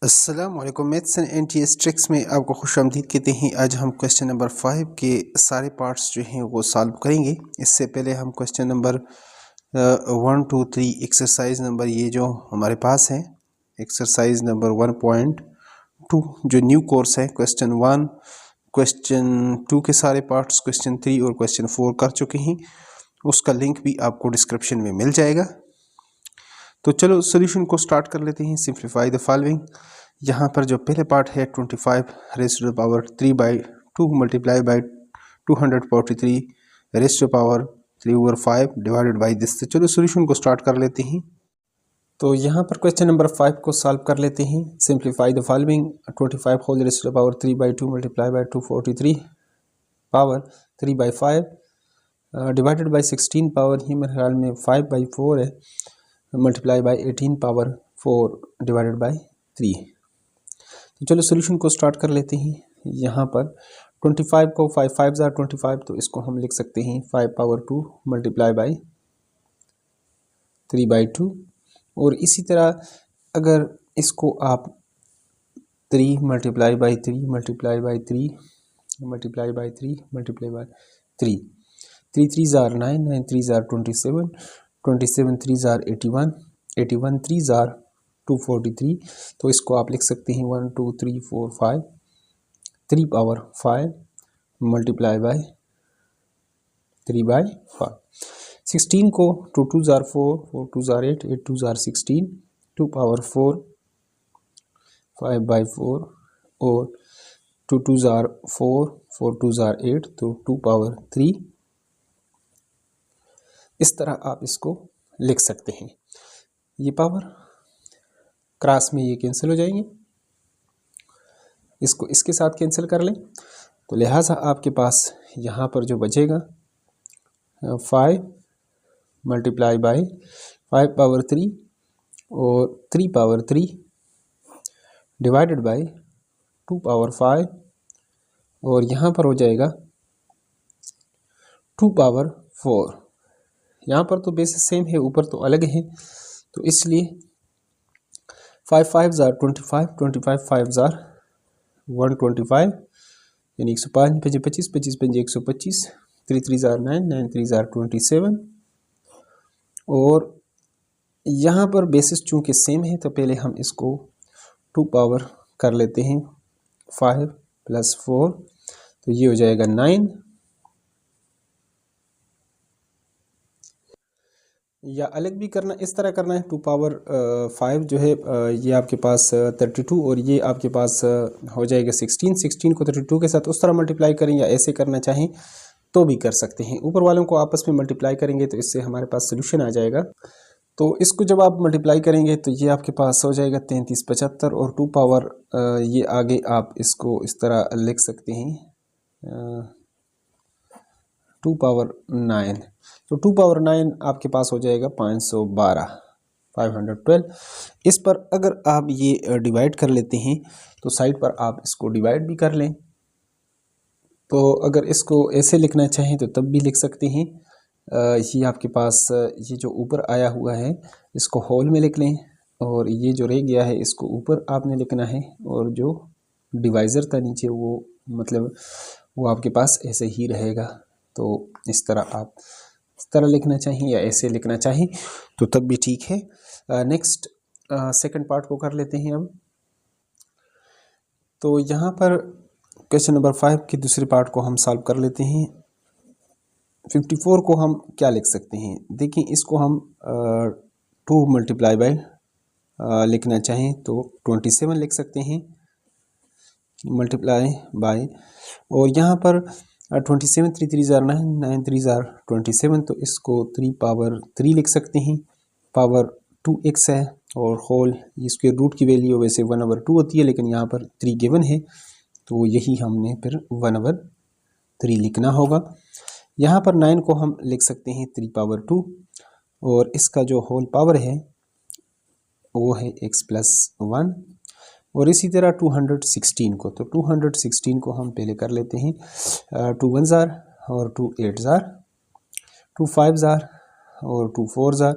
अस्सलाम वालेकुम। Maths and NTS tricks में आपको खुशामदीद कहते हैं। आज हम क्वेश्चन नंबर 5 के सारे पार्ट्स जो हैं वो सॉल्व करेंगे। इससे पहले हम क्वेश्चन नंबर 1 2 3 एक्सरसाइज नंबर ये जो हमारे पास है एक्सरसाइज नंबर 1.2 जो न्यू कोर्स है क्वेश्चन 1 क्वेश्चन 2 के सारे पार्ट्स क्वेश्चन 3 और क्वेश्चन 4 कर चुके हैं। उसका लिंक भी आपको डिस्क्रिप्शन में मिल जाएगा। तो चलो सॉल्यूशन को स्टार्ट कर लेते हैं। Simplify the following. यहाँ पर जो पहले पार्ट है 25 raise to the power 3/2 multiply by 243 raise to the power 3/5 divided by this. तो चलो सॉल्यूशन को स्टार्ट कर लेते हैं। तो यहाँ पर क्वेश्चन नंबर 5 को सॉल्व कर लेते हैं। Simplify the following 25 whole raise to the power 3/2 multiply by 243 power 3/5 divided by 16 power ही मेरे ख्याल में 5/4 है multiply by 18 power 4 divided by 3। तो चलो सोल्यूशन को स्टार्ट कर लेते हैं। यहाँ पर 25 को 5 5 ज़ार 25 तो इसको हम लिख सकते हैं 5 पावर 2 मल्टीप्लाई बाई 3/2। और इसी तरह अगर इसको आप 3 multiply by 3 multiply by 3 multiply by 3 multiply by 3 3 3 ज़ार 9 9 3 ज़ार 27 27 3 ज़ार 81 81 3 ज़ार 243। तो इसको आप लिख सकते हैं 1 2 3 4 5 3 पावर 5 मल्टीप्लाई बाय 3/5। 16 को 2 2 ज़ार 4 4 2 ज़ार 8 8 2 ज़ार 16 2 पावर 4 5/4 और 2 2 ज़ार 4 4 2 ज़ार 8 तो 2 पावर 3। इस तरह आप इसको लिख सकते हैं। ये पावर क्रॉस में ये कैंसिल हो जाएंगे, इसको इसके साथ कैंसिल कर लें। तो लिहाजा आपके पास यहाँ पर जो बचेगा 5 मल्टीप्लाई बाई 5 पावर 3 और 3 पावर 3 डिवाइडेड बाई 2 पावर 5 और यहाँ पर हो जाएगा 2 पावर 4। यहाँ पर तो बेसिस सेम है, ऊपर तो अलग है, तो इसलिए 5 5 ज़ार 25 25 5 ज़ार 125 यानी 105 5 25 25 5 125 3 3 ज़ार 9 9 3 ज़ार 27। और यहाँ पर बेसिस चूँकि सेम है तो पहले हम इसको 2 पावर कर लेते हैं 5 + 4 तो ये हो जाएगा 9 या अलग भी करना इस तरह करना है 2 पावर 5 जो है ये आपके पास 32 और ये आपके पास हो जाएगा 16 16 को 32 के साथ उस तरह मल्टीप्लाई करें या ऐसे करना चाहें तो भी कर सकते हैं। ऊपर वालों को आपस में मल्टीप्लाई करेंगे तो इससे हमारे पास सोल्यूशन आ जाएगा। तो इसको जब आप मल्टीप्लाई करेंगे तो ये आपके पास हो जाएगा 33 75 और 2 पावर ये आगे आप इसको इस तरह लिख सकते हैं 2 पावर 9। तो 2 पावर 9 आपके पास हो जाएगा 512 512। इस पर अगर आप ये डिवाइड कर लेते हैं तो साइड पर आप इसको डिवाइड भी कर लें। तो अगर इसको ऐसे लिखना चाहें तो तब भी लिख सकते हैं। ये आपके पास ये जो ऊपर आया हुआ है इसको होल में लिख लें और ये जो रह गया है इसको ऊपर आपने लिखना है और जो डिवाइज़र था नीचे वो मतलब वो आपके पास ऐसे ही रहेगा। तो इस तरह आप इस तरह लिखना चाहिए या ऐसे लिखना चाहिए तो तब भी ठीक है। नेक्स्ट सेकंड पार्ट को कर लेते हैं अब। तो यहाँ पर क्वेश्चन नंबर 5 के दूसरे पार्ट को हम सॉल्व कर लेते हैं। 54 को हम क्या लिख सकते हैं, देखिए इसको हम 2 मल्टीप्लाई बाई लिखना चाहें तो 27 लिख सकते हैं मल्टीप्लाई बाई। और यहाँ पर 27 3 3 ज़ार 9 9 3 ज़ार 27 तो इसको 3 पावर 3 लिख सकते हैं। पावर 2x है और होल इसके रूट की वैल्यू वैसे 1/2 होती है लेकिन यहाँ पर 3 गिवन है तो यही हमने फिर 1/3 लिखना होगा। यहाँ पर 9 को हम लिख सकते हैं 3 पावर 2 और इसका जो होल पावर है वो है x + 1। और इसी तरह 216 को तो 216 को हम पहले कर लेते हैं 2 1 ज़ार और 2 8 ज़ार 2 5 ज़ार और 2 4 ज़ार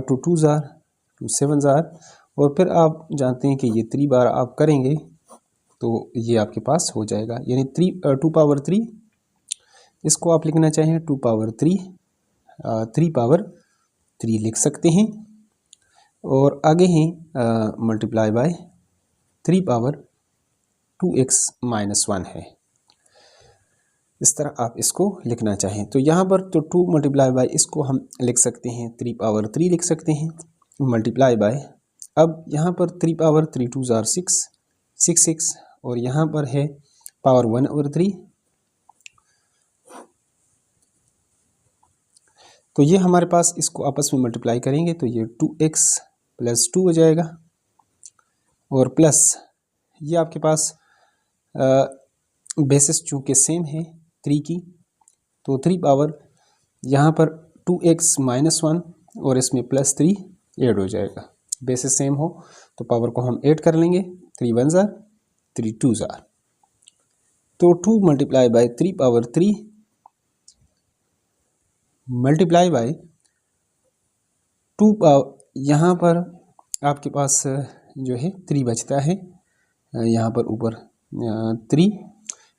2 2 ज़ार 2 7 ज़ार और फिर आप जानते हैं कि ये 3 बार आप करेंगे तो ये आपके पास हो जाएगा, यानी 2 पावर 3, इसको आप लिखना चाहें 2 पावर 3, 3 पावर 3 लिख सकते हैं। और आगे हैं multiply by 3 power 2x minus 1 है, इस तरह आप इसको लिखना चाहें। तो यहाँ पर तो 2 मल्टीप्लाई बाय इसको हम लिख सकते हैं 3 पावर 3 लिख सकते हैं, मल्टीप्लाई बाय, अब यहाँ पर 3 पावर 3 2 ज़ार 6 और यहाँ पर है पावर 1/3, तो ये हमारे पास इसको आपस में मल्टीप्लाई करेंगे तो ये 2x प्लस 2 हो जाएगा, और प्लस ये आपके पास बेसिस चूँकि सेम है 3 की, तो 3 पावर यहाँ पर 2x माइनस 1 और इसमें प्लस 3 ऐड हो जाएगा, बेसिस सेम हो तो पावर को हम ऐड कर लेंगे, 3 1 ज़ार 3 2 ज़ार, तो 2 multiply by 3 power 3 multiply by 2 यहाँ पर आपके पास जो है 3 बचता है, यहाँ पर ऊपर 3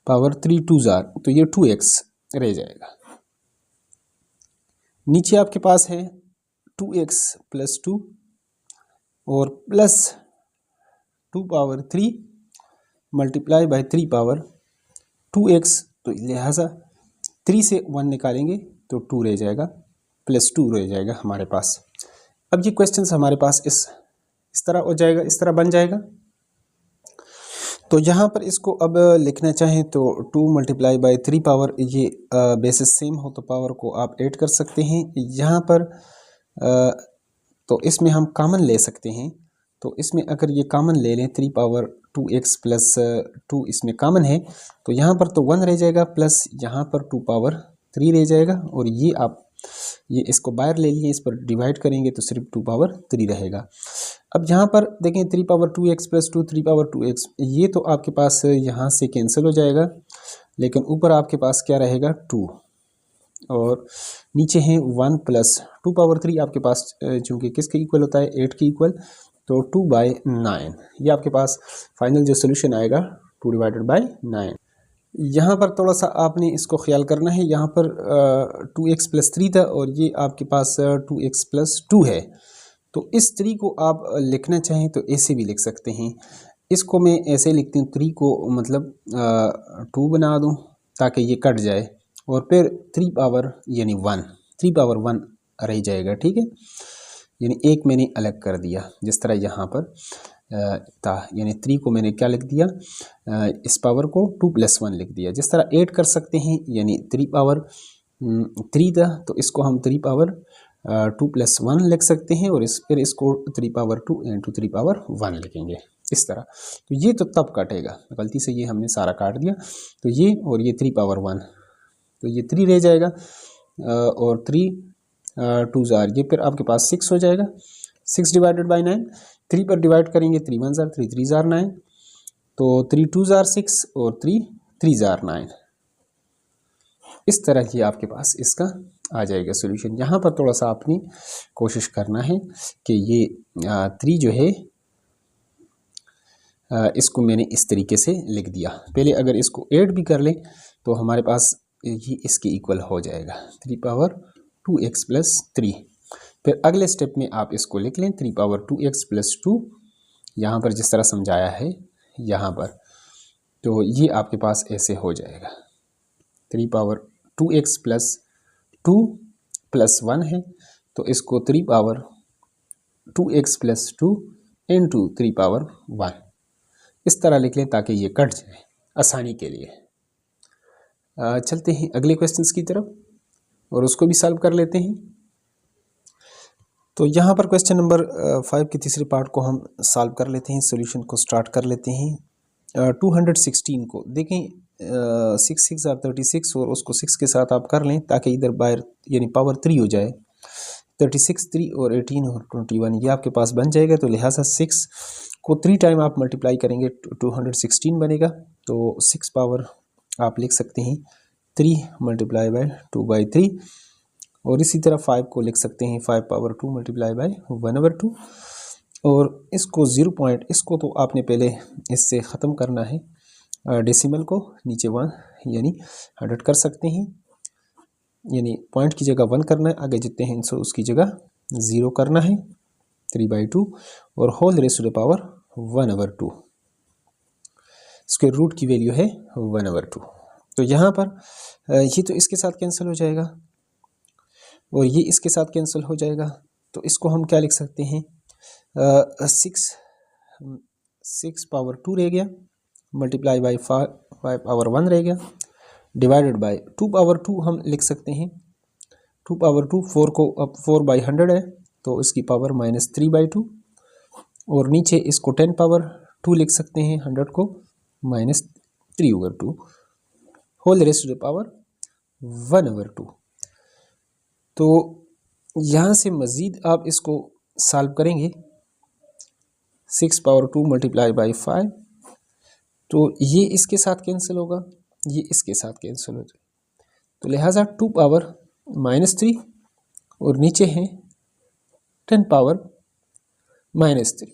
पावर 3 2 ज़ार, तो ये 2x रह जाएगा। नीचे आपके पास है 2x प्लस 2 और plus 2 power 3 multiply by 3 power 2x, तो लिहाजा 3 से 1 निकालेंगे तो 2 रह जाएगा, प्लस 2 रह जाएगा हमारे पास। अब ये क्वेश्चंस हमारे पास इस तरह हो जाएगा, इस तरह बन जाएगा। तो यहाँ पर इसको अब लिखना चाहें तो 2 मल्टीप्लाई बाय 3 पावर, ये बेसिस सेम हो तो पावर को आप ऐड कर सकते हैं। यहाँ पर तो इसमें हम कॉमन ले सकते हैं, तो इसमें अगर ये कॉमन ले लें 3 पावर 2x प्लस 2 इसमें कॉमन है, तो यहाँ पर तो 1 रह जाएगा, प्लस यहाँ पर 2 पावर 3 रह जाएगा, और ये आप ये इसको बाहर ले लिए, इस पर डिवाइड करेंगे तो सिर्फ 2 पावर 3 रहेगा। अब यहाँ पर देखें 3 power 2x plus 2 3 power 2x, ये तो आपके पास यहाँ से कैंसिल हो जाएगा, लेकिन ऊपर आपके पास क्या रहेगा 2, और नीचे है 1 प्लस 2 पावर 3 आपके पास चूँकि किसके इक्वल होता है 8 के इक्वल, तो 2/9, ये आपके पास फाइनल जो सोल्यूशन आएगा 2 डिवाइडेड बाय 9। यहाँ पर थोड़ा सा आपने इसको ख्याल करना है, यहाँ पर 2x प्लस 3 था और ये आपके पास 2x प्लस 2 है, तो इस 3 को आप लिखना चाहें तो ऐसे भी लिख सकते हैं। इसको मैं ऐसे लिखती हूँ, 3 को मतलब 2 बना दूँ ताकि ये कट जाए, और फिर 3 पावर यानी 1, 3 पावर 1 रह जाएगा, ठीक है, यानी एक मैंने अलग कर दिया जिस तरह यहाँ पर था, यानी 3 को मैंने क्या लिख दिया, इस पावर को 2 प्लस 1 लिख दिया। जिस तरह ऐड कर सकते हैं, यानी 3 पावर 3 था तो इसको हम 3 पावर 2 प्लस 1 लिख सकते हैं, और फिर इसको 3 पावर 2 इंटू 3 पावर 1 लिखेंगे इस तरह। तो ये तो तब काटेगा, गलती से ये हमने सारा काट दिया, तो ये और ये 3 पावर 1, तो ये 3 रह जाएगा, और 3 2 ज़ार, ये फिर आपके पास 6 हो जाएगा, 6 डिवाइडेड बाई 9, 3 पर डिवाइड करेंगे 3 1 ज़ार 3 3 ज़ार 9, तो 3 2 ज़ार 6 और 3 3 ज़ार 9, इस तरह ये आपके पास इसका आ जाएगा सोल्यूशन। यहाँ पर थोड़ा सा आपने कोशिश करना है कि ये 3 जो है इसको मैंने इस तरीके से लिख दिया, पहले अगर इसको ऐड भी कर लें तो हमारे पास ये इसके इक्वल हो जाएगा, 3 पावर 2x प्लस 3। फिर अगले स्टेप में आप इसको लिख लें 3 पावर 2x प्लस 2, यहाँ पर जिस तरह समझाया है यहाँ पर, तो ये आपके पास ऐसे हो जाएगा, 3 पावर 2x प्लस 2 प्लस 1 है, तो इसको 3 power 2x plus 2 into 3 power 1 इस तरह लिख लें ताकि ये कट जाए आसानी के लिए। चलते हैं अगले क्वेश्चंस की तरफ और उसको भी सॉल्व कर लेते हैं। तो यहाँ पर क्वेश्चन नंबर 5 के तीसरे पार्ट को हम सॉल्व कर लेते हैं, सॉल्यूशन को स्टार्ट कर लेते हैं। 216 को देखें, 6 6 are 36 और उसको 6 के साथ आप कर लें ताकि इधर बाहर यानी पावर 3 हो जाए, 36 3 और 18 और 21 ये आपके पास बन जाएगा। तो लिहाजा 6 को 3 टाइम आप मल्टीप्लाई करेंगे 216 बनेगा, तो 6 पावर आप लिख सकते हैं 3 मल्टीप्लाई बाय 2/3, और इसी तरह 5 को लिख सकते हैं 5 पावर 2 मल्टीप्लाई बाय 1/2। और इसको 0 पॉइंट, इसको तो आपने पहले इससे ख़त्म करना है, डेसिमल को नीचे 1 यानी 100 कर सकते हैं, यानी पॉइंट की जगह 1 करना है, आगे जितने हैं सो उसकी जगह 0 करना है, 3/2 और whole raise to the power 1/2, square root की वैल्यू है 1/2। तो यहाँ पर ये तो इसके साथ कैंसिल हो जाएगा और ये इसके साथ कैंसिल हो जाएगा, तो इसको हम क्या लिख सकते हैं, 6 पावर 2 रह गया, मल्टीप्लाई बाई 5 पावर 1 रह गया, डिवाइडेड बाई 2 पावर 2 हम लिख सकते हैं, 2 पावर 2 4 को अब 4/100 है तो इसकी पावर -3/2, और नीचे इसको 10 पावर 2 लिख सकते हैं, 100 को -3/2 whole raise to the power 1/2। तो यहाँ से मज़ीद आप इसको सॉल्व करेंगे, 6 पावर 2 मल्टीप्लाई बाई 5, तो ये इसके साथ कैंसिल होगा, ये इसके साथ कैंसिल हो जाए, तो लिहाजा 2 पावर -3 और नीचे हैं 10 पावर -3।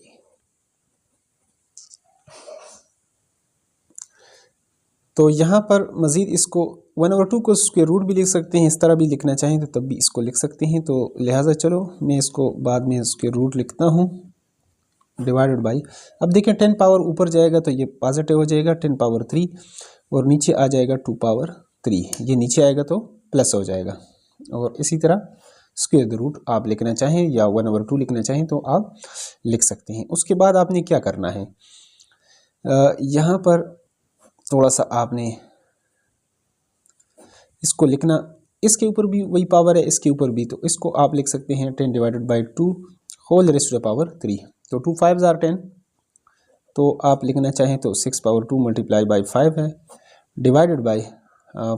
तो यहाँ पर मज़ीद इसको 1/2 को स्क्वायर रूट भी लिख सकते हैं, इस तरह भी लिखना चाहें तो तब भी इसको लिख सकते हैं, तो लिहाजा चलो मैं इसको बाद में स्क्वायर रूट लिखता हूँ, डिवाइडेड बाई, अब देखें 10 पावर ऊपर जाएगा तो ये पॉजिटिव हो जाएगा, 10 पावर 3 और नीचे आ जाएगा 2 पावर 3, ये नीचे आएगा तो प्लस हो जाएगा, और इसी तरह स्क्वायर रूट आप लिखना चाहें या 1/2 लिखना चाहें तो आप लिख सकते हैं। उसके बाद आपने क्या करना है, यहाँ पर थोड़ा सा आपने इसको लिखना, इसके ऊपर भी वही पावर है, इसके ऊपर भी, तो इसको आप लिख सकते हैं 10/2 whole raise to the power 3, तो 2 5s are 10, तो आप लिखना चाहें तो 6 पावर 2 मल्टीप्लाई बाई 5 है, डिवाइडेड बाई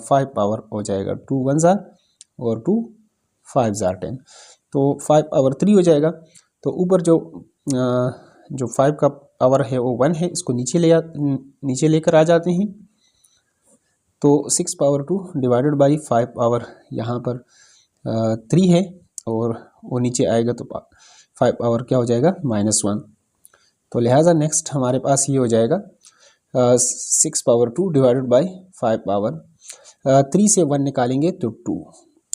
5 पावर हो जाएगा 2 1s are और 2 5s are 10, तो 5 पावर 3 हो जाएगा। तो ऊपर जो 5 का पावर है वो 1 है, इसको नीचे लेकर आ जाते हैं, तो 6 पावर 2 डिवाइडेड बाई 5 पावर यहाँ पर 3 है और वो नीचे आएगा तो 5 पावर क्या हो जाएगा -1, तो लिहाजा नेक्स्ट हमारे पास ये हो जाएगा 6 पावर 2 डिवाइडेड बाई 5 पावर 3 से 1 निकालेंगे तो 2,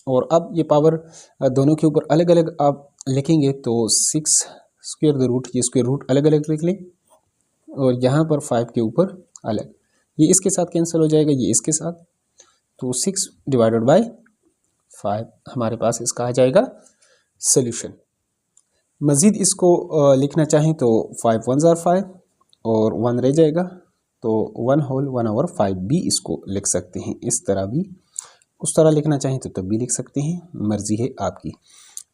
और अब ये पावर दोनों के ऊपर अलग अलग आप लिखेंगे तो 6 स्क्वायर द रूट, ये स्क्वायर रूट अलग अलग लिख लें और यहाँ पर 5 के ऊपर अलग, ये इसके साथ कैंसिल हो जाएगा, ये इसके साथ, तो 6 डिवाइडेड बाई 5 हमारे पास इसका आ जाएगा सॉल्यूशन। मज़ीद इसको लिखना चाहें तो 5 1s are 5 और 1 रह जाएगा, तो 1 होल 1/5 भी इसको लिख सकते हैं, इस तरह भी, उस तरह लिखना चाहें तो तब भी लिख सकते हैं, मर्ज़ी है आपकी।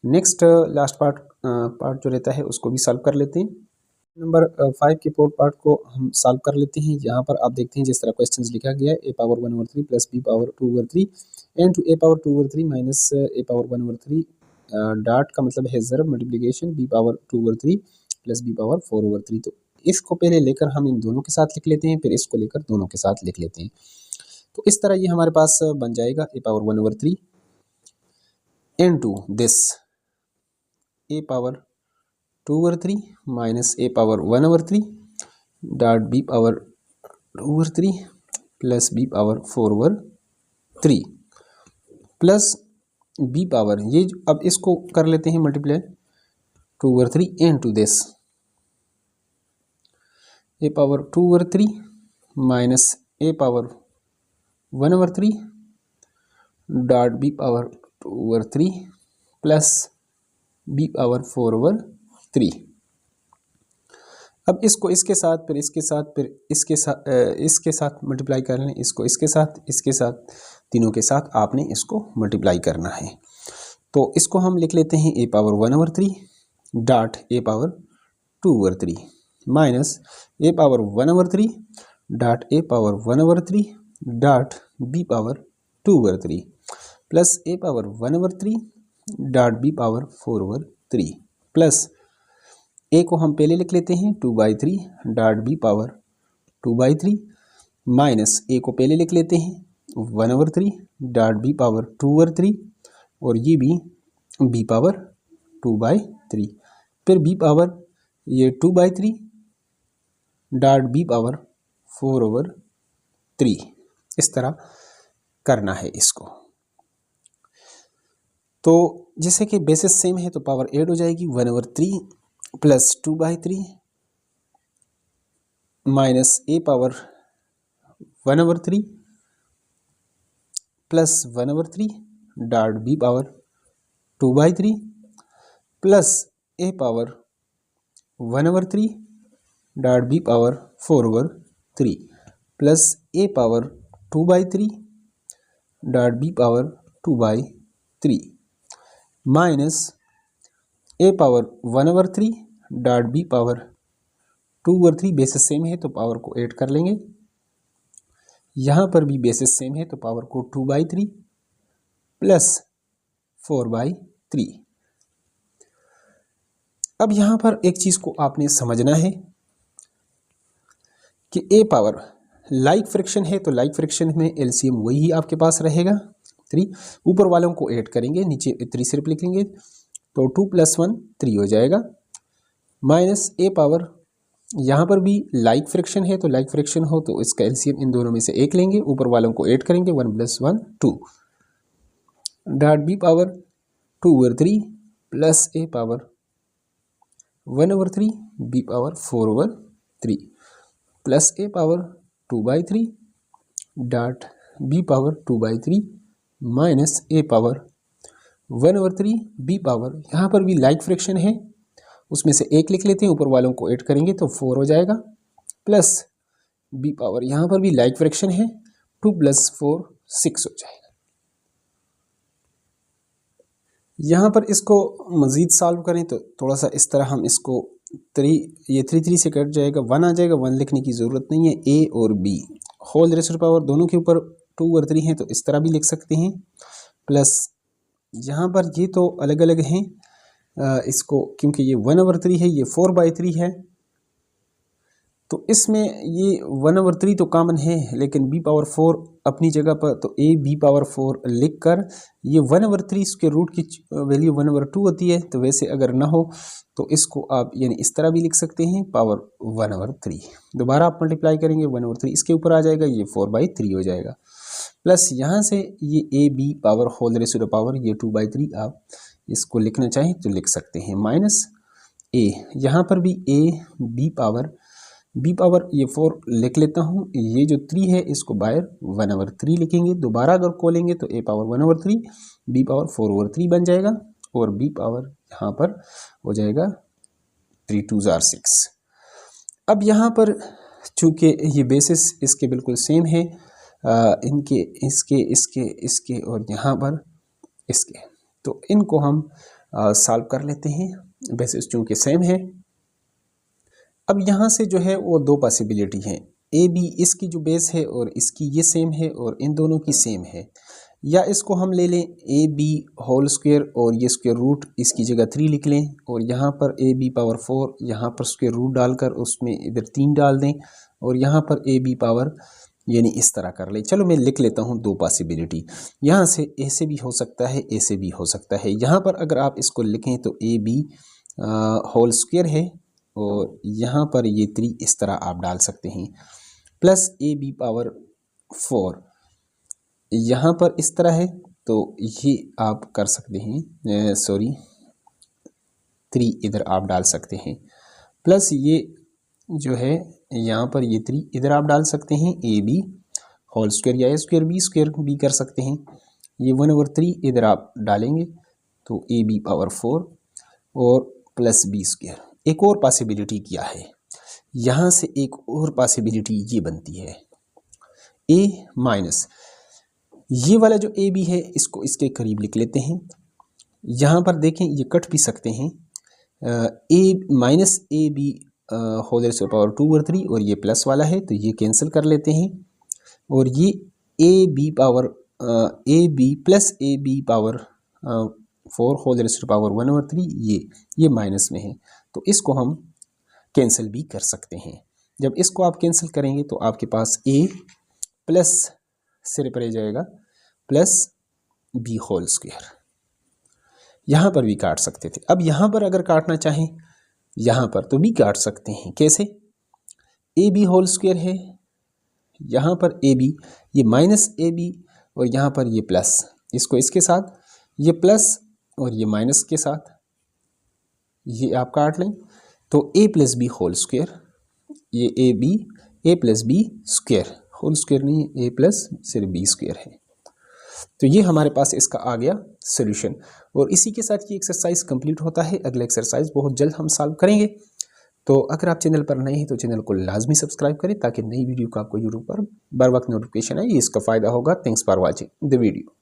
नेक्स्ट लास्ट पार्ट जो रहता है उसको भी सॉल्व कर लेते हैं। नंबर 5 के फोर्थ पार्ट को हम सॉल्व कर लेते हैं। यहाँ पर आप देखते हैं जिस तरह क्वेश्चंस लिखा गया है, a power 1/3 plus b power 2/3 and to a power 2/3 minus a power 1/3 dot का मतलब है ज़रब multiplication b power 2/3 plus b power 4/3। तो इसको पहले लेकर हम इन दोनों के साथ लिख लेते हैं, फिर इसको लेकर दोनों के साथ लिख लेते हैं। तो इस तरह ये हमारे पास बन जाएगा a power 1/3 into this a power 2/3 minus a power 1/3 dot b power 2/3 plus b power 4/3 plus b power, ये अब इसको कर लेते हैं multiply 2/3 into this a power 2/3 minus a power 1/3 dot b power 2/3 plus b power 4/3। अब इसको इसके साथ, फिर इसके साथ, फिर इसके साथ मल्टीप्लाई कर लें, इसको इसके साथ, तीनों के साथ आपने इसको मल्टीप्लाई करना है। तो इसको हम लिख लेते हैं a power 1/3 dot a power 2/3 minus a power 1/3 dot a power 1/3 dot b power 2/3 plus a power 1/3 dot b power 4/3 plus a को हम पहले लिख लेते हैं 2/3 dot b power 2/3 minus a को पहले लिख लेते हैं 1/3 डॉट b पावर 2/3 और ये भी b पावर 2/3, फिर b पावर ये 2/3 डॉट b पावर 4/3, इस तरह करना है इसको। तो जैसे कि बेसिस सेम है तो पावर ऐड हो जाएगी 1/3 plus 2/3 minus a power 1/3 plus 1/3 dot b power 2/3 plus a power 1/3 dot b power 4/3 plus a power 2/3 dot b power 2/3 minus a power 1/3 dot b power 2/3, basis same है तो power को add कर लेंगे। यहाँ पर भी बेसिस सेम है तो पावर को 2/3 प्लस 4/3। अब यहाँ पर एक चीज़ को आपने समझना है कि a पावर लाइक फ्रैक्शन है तो लाइक फ्रैक्शन में एलसीएम वही आपके पास रहेगा 3, ऊपर वालों को ऐड करेंगे, नीचे 3 सिर्फ लिख लेंगे तो 2 + 1 3 हो जाएगा, माइनस a पावर, यहाँ पर भी लाइक फ्रैक्शन है तो लाइक फ्रैक्शन हो तो इसका एलसीएम इन दोनों में से एक लेंगे, ऊपर वालों को ऐड करेंगे 1 + 1 2 dot b power 2/3 plus a power 1/3 b power 4/3 plus a power 2/3 dot b power 2/3 minus a power 1/3 b power, यहाँ पर भी लाइक फ्रैक्शन है उसमें से एक लिख लेते हैं, ऊपर वालों को ऐड करेंगे तो 4 हो जाएगा, प्लस b पावर, यहाँ पर भी लाइक फ्रैक्शन है 2 + 4 6 हो जाएगा। यहाँ पर इसको मज़ीद सॉल्व करें तो थोड़ा सा इस तरह हम इसको 3, ये 3 से कट जाएगा, 1 आ जाएगा, 1 लिखने की ज़रूरत नहीं है। a और b whole raise to power दोनों के ऊपर 2/3 हैं तो इस तरह भी लिख सकते हैं, प्लस यहाँ पर ये तो अलग अलग हैं, इसको क्योंकि ये 1/3 है, ये 4/3 है, तो इसमें ये 1/3 तो कॉमन है लेकिन b पावर 4 अपनी जगह पर, तो a b पावर 4 लिख कर ये 1/3 इसके रूट की वैल्यू 1/2 होती है, तो वैसे अगर ना हो तो इसको आप यानी इस तरह भी लिख सकते हैं पावर 1/3, दोबारा आप मल्टीप्लाई करेंगे 1/3 इसके ऊपर आ जाएगा, ये 4/3 हो जाएगा, प्लस यहाँ से ये a b power whole raise to power ये 2/3 आप इसको लिखना चाहें तो लिख सकते हैं, माइनस a, यहाँ पर भी a b पावर ये 4 लिख लेता हूँ, ये जो 3 है इसको बाहर 1/3 लिखेंगे, दोबारा अगर खोलेंगे तो a पावर 1/3 b पावर 4/3 बन जाएगा, और b पावर यहाँ पर हो जाएगा 3 2 6। अब यहाँ पर चूँकि ये बेसिस इसके बिल्कुल सेम है, इनके इसके और यहाँ पर इसके, तो इनको हम सॉल्व कर लेते हैं, बेसिस चूँकि सेम है। अब यहाँ से जो है वो 2 पॉसिबिलिटी हैं, ए बी इसकी जो बेस है और इसकी ये सेम है और इन दोनों की सेम है, या इसको हम ले लें ए बी होल स्क्वायर और ये स्क्वायर रूट इसकी जगह 3 लिख लें, और यहाँ पर ए बी पावर 4 यहाँ पर स्क्वायर रूट डालकर उसमें इधर 3 डाल दें, और यहाँ पर ए बी पावर यानी इस तरह कर लें। चलो मैं लिख लेता हूँ 2 पॉसिबिलिटी, यहाँ से ए से भी हो सकता है, ए से भी हो सकता है। यहाँ पर अगर आप इसको लिखें तो ए बी होल स्क्वायर है और यहाँ पर ये 3 इस तरह आप डाल सकते हैं, प्लस ए बी पावर 4 यहाँ पर इस तरह है तो ये आप कर सकते हैं, सॉरी 3 इधर आप डाल सकते हैं, प्लस ये जो है यहाँ पर ये 3 इधर आप डाल सकते हैं, ए बी होल स्क्वायर या ए स्क्वायर भी कर सकते हैं, ये 1/3 इधर आप डालेंगे तो ए बी पावर 4 और प्लस बी स्क्वायर। एक और पॉसिबिलिटी क्या है, यहाँ से एक और पॉसिबिलिटी ये बनती है a माइनस ये वाला जो ए बी है इसको इसके करीब लिख लेते हैं, यहाँ पर देखें ये कट भी सकते हैं, a minus a b whole raise to power 2/3 और ये प्लस वाला है तो ये कैंसिल कर लेते हैं, और ये a b power a b plus a b power 4 whole raise to power 1/3 ये माइनस में है तो इसको हम कैंसिल भी कर सकते हैं। जब इसको आप कैंसिल करेंगे तो आपके पास a प्लस सिर्फ रह जाएगा प्लस b होल स्क्वायर, यहाँ पर भी काट सकते थे। अब यहाँ पर अगर काटना चाहें यहाँ पर तो बी काट सकते हैं। कैसे? ए बी होल स्क्वायर है, यहाँ पर ए बी, ये माइनस ए बी और यहाँ पर ये प्लस, इसको इसके साथ, ये प्लस और ये माइनस के साथ, ये आप काट लें तो a plus b whole square, ये a b, a plus b square, whole square नहीं, ए प्लस सिर्फ बी स्क्वायर है। तो ये हमारे पास इसका आ गया सॉल्यूशन। और इसी के साथ ये एक्सरसाइज कंप्लीट होता है। अगला एक्सरसाइज बहुत जल्द हम सॉल्व करेंगे। तो अगर आप चैनल पर नए हैं तो चैनल को लाजमी सब्सक्राइब करें ताकि नई वीडियो का आपको यूट्यूब पर बर वक्त नोटिफिकेशन आए। इसका फ़ायदा होगा। Thanks for watching the video.